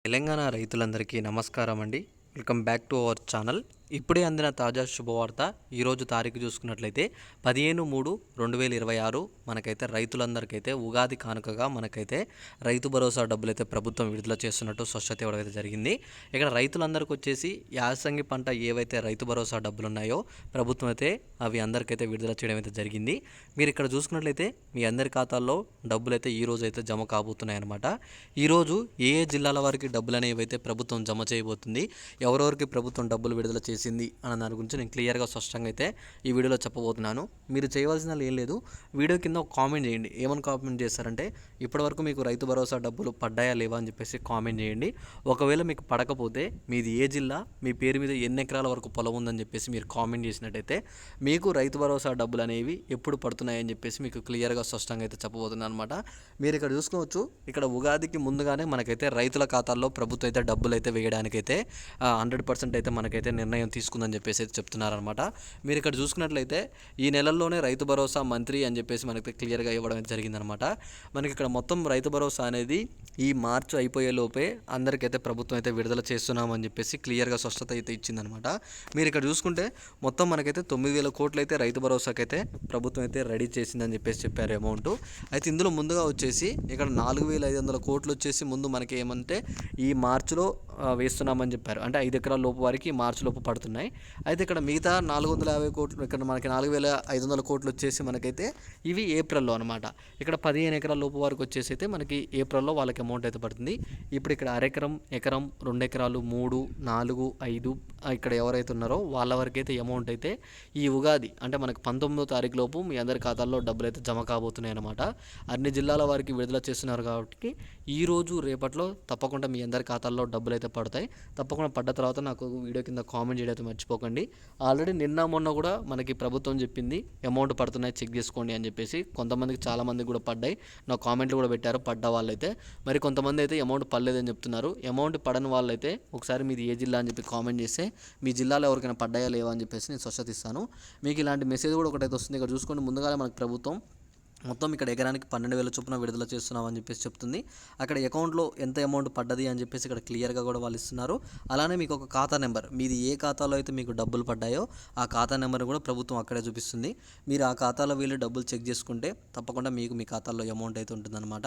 తెలంగాణ రైతులందరికీ నమస్కారం అండి. Welcome back to our channel. ఇప్పుడే అందిన తాజా శుభవార్త. ఈరోజు తారీఖు చూసుకున్నట్లయితే 15/3/2026 మనకైతే రైతులందరికైతే ఉగాది కానుకగా మనకైతే రైతు భరోసా డబ్బులైతే ప్రభుత్వం విడుదల చేస్తున్నట్టు స్పష్టత ఇవ్వడం అయితే జరిగింది. ఇక్కడ రైతులందరికీ వచ్చేసి యాసంగి పంట ఏవైతే రైతు భరోసా డబ్బులు ఉన్నాయో ప్రభుత్వం అయితే అవి అందరికైతే విడుదల చేయడం అయితే జరిగింది. మీరు ఇక్కడ చూసుకున్నట్లయితే మీ అందరి ఖాతాల్లో డబ్బులు అయితే ఈ రోజు అయితే జమ కాబోతున్నాయి అన్నమాట. ఈరోజు ఏ ఏ జిల్లాల వారికి డబ్బులు అనేవి అయితే ప్రభుత్వం జమ చేయబోతుంది, ఎవరెవరికి ప్రభుత్వం డబ్బులు విడుదల చేసింది అన్న దాని గురించి నేను క్లియర్గా స్పష్టంగా అయితే ఈ వీడియోలో చెప్పబోతున్నాను. మీరు చేయవలసిన ఏం లేదు, వీడియో కింద ఒక కామెంట్ చేయండి. ఏమని కామెంట్ చేస్తారంటే ఇప్పటివరకు మీకు రైతు భరోసా డబ్బులు పడ్డాయా లేవా అని చెప్పేసి కామెంట్ చేయండి. ఒకవేళ మీకు పడకపోతే మీది ఏ జిల్లా, మీ పేరు మీద ఎన్ని ఎకరాల వరకు పొలం ఉందని చెప్పేసి మీరు కామెంట్ చేసినట్టయితే మీకు రైతు భరోసా డబ్బులు అనేవి ఎప్పుడు పడుతున్నాయని చెప్పేసి మీకు క్లియర్గా స్పష్టంగా అయితే చెప్పబోతున్నాను అనమాట. మీరు ఇక్కడ చూసుకోవచ్చు, ఇక్కడ ఉగాదికి ముందుగానే మనకైతే రైతుల ఖాతాల్లో ప్రభుత్వం అయితే డబ్బులు అయితే వేయడానికైతే 100% అయితే మనకైతే నిర్ణయం తీసుకుందని చెప్పేసి అయితే చెప్తున్నారనమాట. మీరు ఇక్కడ చూసుకున్నట్లయితే ఈ నెలల్లోనే రైతు భరోసా మంత్రి అని చెప్పేసి మనకి క్లియర్గా ఇవ్వడం అయితే జరిగిందనమాట. మనకి ఇక్కడ మొత్తం రైతు భరోసా అనేది ఈ మార్చి అయిపోయే లోపే అందరికైతే ప్రభుత్వం అయితే విడుదల చేస్తున్నామని చెప్పేసి క్లియర్గా స్పష్టత అయితే ఇచ్చిందనమాట. మీరు ఇక్కడ చూసుకుంటే మొత్తం మనకైతే 9,000 కోట్లు అయితే రైతు భరోసాకైతే ప్రభుత్వం అయితే రెడీ చేసిందని చెప్పేసి చెప్పారు అమౌంట్. అయితే ఇందులో ముందుగా వచ్చేసి ఇక్కడ 4,500 కోట్లు వచ్చేసి ముందు మనకి ఏమంటే ఈ మార్చిలో వేస్తున్నామని చెప్పారు. అంటే 5 ఎకరాల లోపు వారికి మార్చి లోపు పడుతున్నాయి. అయితే ఇక్కడ మిగతా 450 కోట్లు, ఇక్కడ మనకి 4,500 కోట్లు వచ్చేసి మనకైతే ఇవి ఏప్రిల్లో అనమాట. ఇక్కడ 15 ఎకరాల లోపు వారికి వచ్చేసి అయితే మనకి ఏప్రిల్లో వాళ్ళకి అమౌంట్ అయితే పడుతుంది. ఇప్పుడు ఇక్కడ అరెకరం, ఎకరం, 2 ఎకరాలు, 3, 4, 5 ఇక్కడ ఎవరైతే ఉన్నారో వాళ్ళ వరకు అయితే అమౌంట్ అయితే ఈ ఉగాది అంటే మనకి 19వ తారీఖు లోపు మీ అందరి ఖాతాల్లో డబ్బులు అయితే జమ కాబోతున్నాయి అనమాట. అన్ని జిల్లాల వారికి విడుదల చేస్తున్నారు కాబట్టి ఈ రోజు రేపట్లో తప్పకుండా మీ అందరి ఖాతాల్లో డబ్బులు అయితే పడతాయి. తప్పకుండా పడ్డ తర్వాత నాకు వీడియో కింద కామెంట్ చేయడం అయితే మర్చిపోకండి. ఆల్రెడీ నిన్న మొన్న కూడా మనకి ప్రభుత్వం చెప్పింది అమౌంట్ పడుతున్నాయి చెక్ చేసుకోండి అని చెప్పేసి. కొంతమందికి చాలామందికి కూడా పడ్డాయి, నా కామెంట్లు కూడా పెట్టారు పడ్డ వాళ్ళైతే. మరి కొంతమంది అయితే అమౌంట్ పడలేదని చెప్తున్నారు. అమౌంట్ పడని వాళ్ళైతే ఒకసారి మీది ఏ జిల్లా అని చెప్పి కామెంట్ చేస్తే మీ జిల్లాలో ఎవరికైనా పడ్డాయా లేవా అని చెప్పేసి నేను స్పష్టత ఇస్తాను. మీకు ఇలాంటి మెసేజ్ కూడా ఒకటైతే వస్తుంది. ఇక్కడ చూసుకోండి, ముందుగానే మనకు ప్రభుత్వం మొత్తం ఇక్కడ ఎకరానికి 12,000 చొప్పున విడుదల చేస్తున్నామని చెప్పేసి చెప్తుంది. అక్కడ అకౌంట్లో ఎంత అమౌంట్ పడ్డది అని చెప్పేసి ఇక్కడ క్లియర్గా కూడా వాళ్ళు ఇస్తున్నారు. అలానే మీకు ఒక ఖాతా నెంబర్, మీది ఏ ఖాతాలో అయితే మీకు డబ్బులు పడ్డాయో ఆ ఖాతా నెంబర్ కూడా ప్రభుత్వం అక్కడే చూపిస్తుంది. మీరు ఆ ఖాతాలో వీళ్ళు డబ్బులు చెక్ చేసుకుంటే తప్పకుండా మీకు మీ ఖాతాలో అమౌంట్ అయితే ఉంటుందన్నమాట.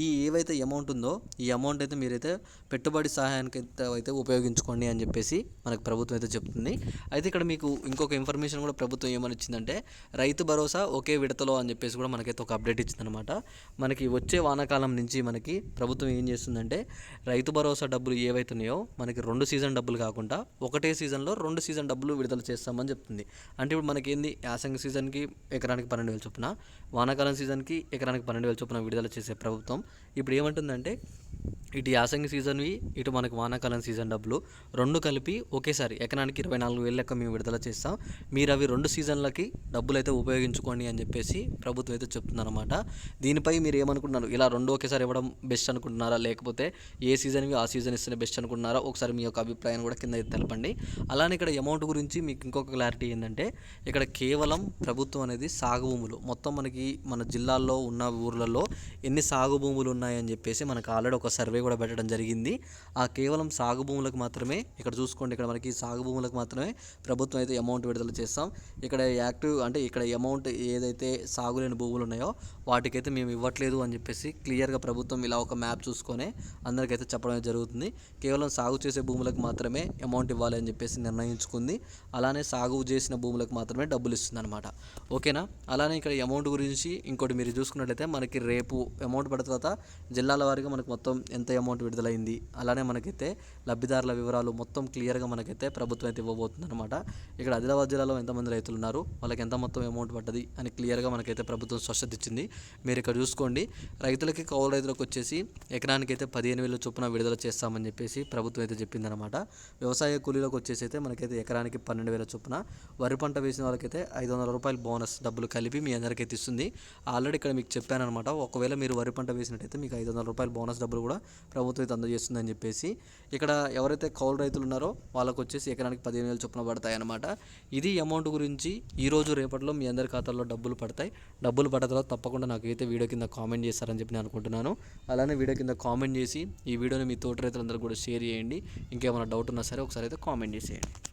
ఈ ఏవైతే అమౌంట్ ఉందో ఈ అమౌంట్ అయితే మీరైతే పెట్టుబడి సహాయానికి అయితే ఉపయోగించుకోండి అని చెప్పేసి మనకు ప్రభుత్వం అయితే చెప్తుంది. అయితే ఇక్కడ మీకు ఇంకొక ఇన్ఫర్మేషన్ కూడా ప్రభుత్వం ఏమని ఇచ్చిందంటే రైతు భరోసా ఒకే విడతలో అని చెప్పేసి కూడా మనకి ఒక అప్డేట్ ఇచ్చిందనమాట. మనకి వచ్చే వానాకాలం నుంచి మనకి ప్రభుత్వం ఏం చేస్తుందంటే రైతు భరోసా డబ్బులు ఏవైతున్నాయో మనకి 2 సీజన్ డబ్బులు కాకుండా ఒకటే సీజన్లో 2 సీజన్ డబ్బులు విడుదల చేస్తామని చెప్తుంది. అంటే ఇప్పుడు మనకి ఏంది, యాసంగి సీజన్కి ఎకరానికి 12,000 చొప్పున, వానాకాలం సీజన్కి ఎకరానికి 12,000 చొప్పున విడుదల చేసే ప్రభుత్వం ఇప్పుడు ఏమంటుందంటే ఇటు యాసంగి సీజన్వి, ఇటు మనకి వానాకాలం సీజన్ డబ్బులు 2 కలిపి ఒకేసారి ఎకరానికి 24,000 లెక్క మేము విడుదల చేస్తాం, మీరు అవి 2 సీజన్లకి డబ్బులు అయితే ఉపయోగించుకోండి అని చెప్పేసి ప్రభుత్వం అయితే చెప్తుందన్నమాట. దీనిపై మీరు ఏమనుకుంటున్నారు, ఇలా 2 ఒకేసారి ఇవ్వడం బెస్ట్ అనుకుంటున్నారా, లేకపోతే ఏ సీజన్వి ఆ సీజన్ ఇస్తేనే బెస్ట్ అనుకుంటున్నారా, ఒకసారి మీ యొక్క అభిప్రాయం కూడా కింద అయితే తెలపండి. అలానే ఇక్కడ అమౌంట్ గురించి మీకు ఇంకొక క్లారిటీ ఏంటంటే ఇక్కడ కేవలం ప్రభుత్వం అనేది సాగు భూములు మొత్తం మనకి మన జిల్లాల్లో ఉన్న ఊర్లలో ఎన్ని సాగు భూములు ఉన్నాయని చెప్పేసి మనకు ఆల్రెడీ ఒక సర్వే కూడా పెట్టడం జరిగింది. ఆ కేవలం సాగు భూములకు మాత్రమే ఇక్కడ చూసుకోండి, ఇక్కడ మనకి సాగు భూములకు మాత్రమే ప్రభుత్వం అయితే అమౌంట్ విడుదల చేస్తాం. ఇక్కడ యాక్టివ్ అంటే ఇక్కడ అమౌంట్ ఏదైతే సాగులేని భూములు ఉన్నాయో వాటికైతే మేము ఇవ్వట్లేదు అని చెప్పేసి క్లియర్గా ప్రభుత్వం ఇలా ఒక మ్యాప్ చూసుకొని అందరికైతే చెప్పడం జరుగుతుంది. కేవలం సాగు చేసే భూములకు మాత్రమే అమౌంట్ ఇవ్వాలి అని చెప్పేసి నిర్ణయించుకుంది. అలానే సాగు చేసిన భూములకు మాత్రమే డబ్బులు ఇస్తుంది అనమాట. ఓకేనా. అలానే ఇక్కడ అమౌంట్ గురించి ఇంకోటి మీరు చూసుకున్నట్లయితే మనకి రేపు అమౌంట్ పడిన తర్వాత జిల్లాల వారీగా మనకు మొత్తం ఎంత అమౌంట్ విడుదలైంది, అలానే మనకైతే లబ్ధిదారుల వివరాలు మొత్తం క్లియర్గా మనకైతే ప్రభుత్వం అయితే ఇవ్వబోతుంది అనమాట. ఇక్కడ ఆదిలాబాద్ జిల్లాలో ఎంతమంది రైతులు ఉన్నారు, వాళ్ళకి ఎంత మొత్తం అమౌంట్ పడ్డది అని క్లియర్గా మనకైతే ప్రభుత్వం స్పష్టత ఇచ్చింది. మీరు ఇక్కడ చూసుకోండి, రైతులకి కౌలు రైతులకు వచ్చేసి ఎకరానికి అయితే 15,000 చొప్పున విడుదల చేస్తామని చెప్పేసి ప్రభుత్వం అయితే చెప్పిందనమాట. వ్యవసాయ కూలీలకు వచ్చేసి అయితే మనకైతే ఎకరానికి 12,000 చొప్పున, వరి పంట వేసిన వాళ్ళకైతే 500 రూపాయలు బోనస్ డబ్బులు కలిపి మీ అందరికైతే ఇస్తుంది. ఆల్రెడీ ఇక్కడ మీకు చెప్పాను అనమాట, ఒకవేళ మీరు వరి పంట వేసినట్టయితే మీకు 500 రూపాయలు బోనస్ డబ్బులు కూడా కూడా ప్రభుత్వం అయితే అందజేస్తుందని చెప్పేసి. ఇక్కడ ఎవరైతే కౌలు రైతులు ఉన్నారో వాళ్ళకు వచ్చేసి ఎకరానికి 15,000 చొప్పున పడతాయి అన్నమాట. ఇది అమౌంట్ గురించి ఈరోజు రేపట్లో మీ అందరి ఖాతాల్లో డబ్బులు పడతాయి. డబ్బులు పడ్డ తర్వాత తప్పకుండా నాకైతే వీడియో కింద కామెంట్ చేస్తారని చెప్పి నేను అనుకుంటున్నాను. అలానే వీడియో కింద కామెంట్ చేసి ఈ వీడియోని మీ తోటి రైతులందరూ కూడా షేర్ చేయండి. ఇంకేమైనా డౌట్ ఉన్నా సరే ఒకసారి అయితే కామెంట్ చేసేయండి.